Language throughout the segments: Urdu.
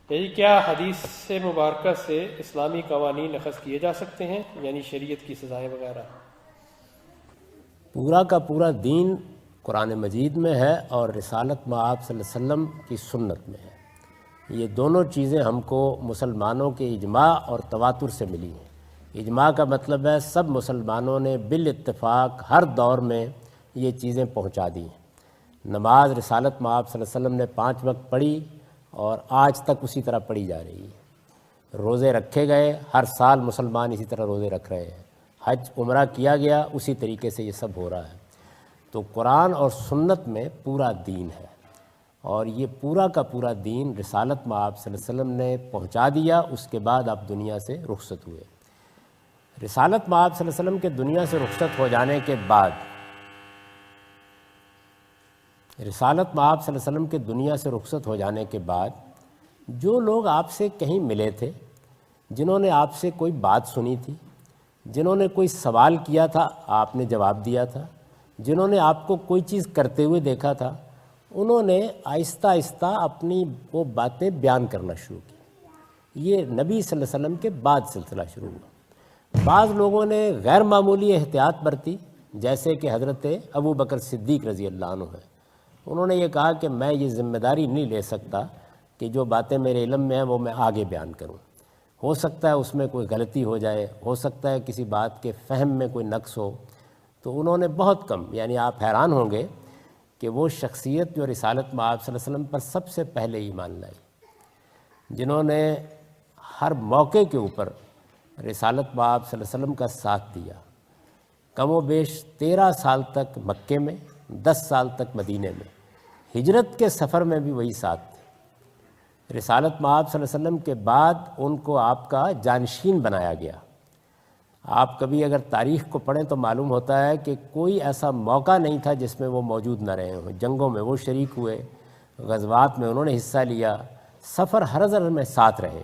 یعنی کیا حدیث سے مبارکہ سے اسلامی قوانین اخذ کیے جا سکتے ہیں، یعنی شریعت کی سزائیں وغیرہ؟ پورا کا پورا دین قرآن مجید میں ہے اور رسالت مآب صلی اللہ علیہ وسلم کی سنت میں ہے۔ یہ دونوں چیزیں ہم کو مسلمانوں کے اجماع اور تواتر سے ملی ہیں۔ اجماع کا مطلب ہے سب مسلمانوں نے بالاتفاق ہر دور میں یہ چیزیں پہنچا دی ہیں۔ نماز رسالت مآب صلی اللہ علیہ وسلم نے 5 وقت پڑھی اور آج تک اسی طرح پڑھی جا رہی ہے۔ روزے رکھے گئے، ہر سال مسلمان اسی طرح روزے رکھ رہے ہیں۔ حج عمرہ کیا گیا، اسی طریقے سے یہ سب ہو رہا ہے۔ تو قرآن اور سنت میں پورا دین ہے، اور یہ پورا کا پورا دین رسالت مآب صلی اللہ علیہ وسلم نے پہنچا دیا۔ اس کے بعد آپ دنیا سے رخصت ہوئے۔ رسالت مآب صلی اللہ علیہ وسلم کے دنیا سے رخصت ہو جانے کے بعد رسالت مآب صلی اللہ علیہ وسلم کے دنیا سے رخصت ہو جانے کے بعد جو لوگ آپ سے کہیں ملے تھے، جنہوں نے آپ سے کوئی بات سنی تھی، جنہوں نے کوئی سوال کیا تھا آپ نے جواب دیا تھا، جنہوں نے آپ کو کوئی چیز کرتے ہوئے دیکھا تھا، انہوں نے آہستہ آہستہ اپنی وہ باتیں بیان کرنا شروع کی۔ یہ نبی صلی اللہ علیہ وسلم کے بعد سلسلہ شروع ہوا۔ بعض لوگوں نے غیر معمولی احتیاط برتی، جیسے کہ حضرت ابو بکر صدیق رضی اللہ عنہ ہے۔ انہوں نے یہ کہا کہ میں یہ ذمہ داری نہیں لے سکتا کہ جو باتیں میرے علم میں ہیں وہ میں آگے بیان کروں۔ ہو سکتا ہے اس میں کوئی غلطی ہو جائے، ہو سکتا ہے کسی بات کے فہم میں کوئی نقص ہو۔ تو انہوں نے بہت کم، یعنی آپ حیران ہوں گے کہ وہ شخصیت جو رسالت مآب صلی اللہ علیہ وسلم پر سب سے پہلے ایمان لائی، جنہوں نے ہر موقع کے اوپر رسالت مآب صلی اللہ علیہ وسلم کا ساتھ دیا، کم و بیش 13 سال تک مکے میں، 10 سال تک مدینے میں، ہجرت کے سفر میں بھی وہی ساتھ تھے۔ رسالت مآب صلی اللہ علیہ وسلم کے بعد ان کو آپ کا جانشین بنایا گیا۔ آپ کبھی اگر تاریخ کو پڑھیں تو معلوم ہوتا ہے کہ کوئی ایسا موقع نہیں تھا جس میں وہ موجود نہ رہے ہوں۔ جنگوں میں وہ شریک ہوئے، غزوات میں انہوں نے حصہ لیا، سفر ہر زر میں ساتھ رہے۔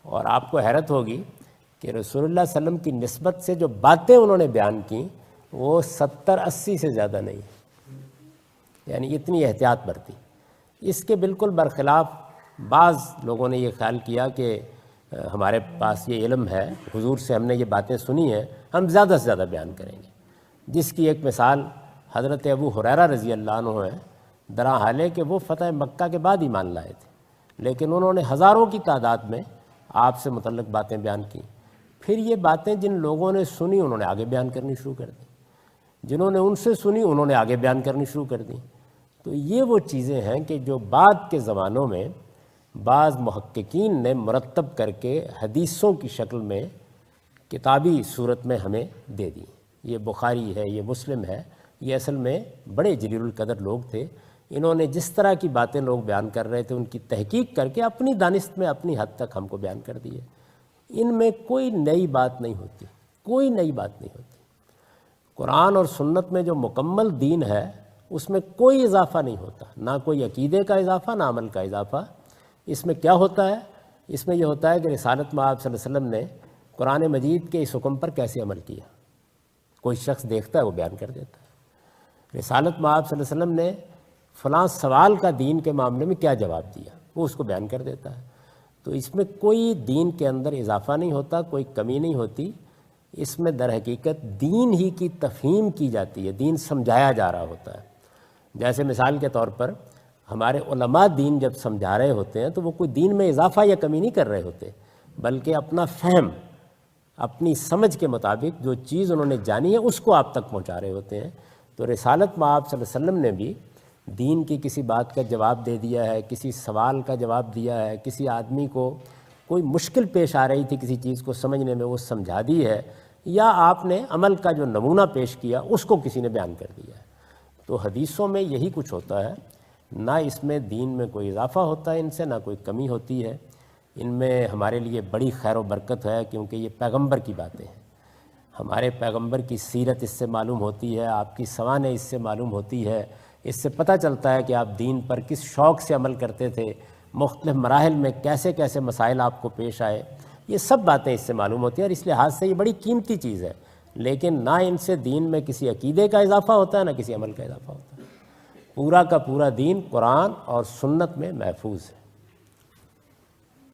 اور آپ کو حیرت ہوگی کہ رسول اللہ صلی اللہ علیہ وسلم کی نسبت سے جو باتیں انہوں نے بیان کیں وہ 70-80 سے زیادہ نہیں، یعنی اتنی احتیاط برتی۔ اس کے بالکل برخلاف بعض لوگوں نے یہ خیال کیا کہ ہمارے پاس یہ علم ہے، حضور سے ہم نے یہ باتیں سنی ہیں، ہم زیادہ سے زیادہ بیان کریں گے، جس کی ایک مثال حضرت ابو ہریرہ رضی اللہ عنہ ہے، درا حال ہے کہ وہ فتح مکہ کے بعد ایمان لائے تھے، لیکن انہوں نے ہزاروں کی تعداد میں آپ سے متعلق باتیں بیان کی۔ پھر یہ باتیں جن لوگوں نے سنی انہوں نے آگے بیان کرنی شروع کر دی، جنہوں نے ان سے سنی انہوں نے آگے بیان کرنی شروع کر دی۔ تو یہ وہ چیزیں ہیں کہ جو بعد کے زمانوں میں بعض محققین نے مرتب کر کے حدیثوں کی شکل میں کتابی صورت میں ہمیں دے دی۔ یہ بخاری ہے، یہ مسلم ہے، یہ اصل میں بڑے جلیل القدر لوگ تھے۔ انہوں نے جس طرح کی باتیں لوگ بیان کر رہے تھے ان کی تحقیق کر کے اپنی دانست میں اپنی حد تک ہم کو بیان کر دیے۔ ان میں کوئی نئی بات نہیں ہوتی، کوئی نئی بات نہیں ہوتی۔ قرآن اور سنت میں جو مکمل دین ہے اس میں کوئی اضافہ نہیں ہوتا، نہ کوئی عقیدے کا اضافہ، نہ عمل کا اضافہ۔ اس میں کیا ہوتا ہے؟ اس میں یہ ہوتا ہے کہ رسالت مآب صلی اللہ علیہ وسلم نے قرآن مجید کے اس حکم پر کیسے عمل کیا۔ کوئی شخص دیکھتا ہے وہ بیان کر دیتا ہے۔ رسالت مآب صلی اللہ علیہ وسلم نے فلاں سوال کا دین کے معاملے میں کیا جواب دیا، وہ اس کو بیان کر دیتا ہے۔ تو اس میں کوئی دین کے اندر اضافہ نہیں ہوتا، کوئی کمی نہیں ہوتی۔ اس میں در حقیقت دین ہی کی تفہیم کی جاتی ہے، دین سمجھایا جا رہا ہوتا ہے۔ جیسے مثال کے طور پر ہمارے علماء دین جب سمجھا رہے ہوتے ہیں تو وہ کوئی دین میں اضافہ یا کمی نہیں کر رہے ہوتے، بلکہ اپنا فہم، اپنی سمجھ کے مطابق جو چیز انہوں نے جانی ہے اس کو آپ تک پہنچا رہے ہوتے ہیں۔ تو رسالت مآب صلی اللہ علیہ وسلم نے بھی دین کی کسی بات کا جواب دے دیا ہے، کسی سوال کا جواب دیا ہے، کسی آدمی کو کوئی مشکل پیش آ رہی تھی کسی چیز کو سمجھنے میں وہ سمجھا دی ہے، یا آپ نے عمل کا جو نمونہ پیش کیا اس کو کسی نے بیان کر دیا ہے۔ تو حدیثوں میں یہی کچھ ہوتا ہے، نہ اس میں دین میں کوئی اضافہ ہوتا ہے ان سے، نہ کوئی کمی ہوتی ہے۔ ان میں ہمارے لیے بڑی خیر و برکت ہے کیونکہ یہ پیغمبر کی باتیں ہیں۔ ہمارے پیغمبر کی سیرت اس سے معلوم ہوتی ہے، آپ کی سوانح اس سے معلوم ہوتی ہے، اس سے پتہ چلتا ہے کہ آپ دین پر کس شوق سے عمل کرتے تھے، مختلف مراحل میں کیسے کیسے مسائل آپ کو پیش آئے، یہ سب باتیں اس سے معلوم ہوتی ہیں، اور اس لحاظ سے یہ بڑی قیمتی چیز ہے۔ لیکن نہ ان سے دین میں کسی عقیدے کا اضافہ ہوتا ہے، نہ کسی عمل کا اضافہ ہوتا ہے۔ پورا کا پورا دین قرآن اور سنت میں محفوظ ہے۔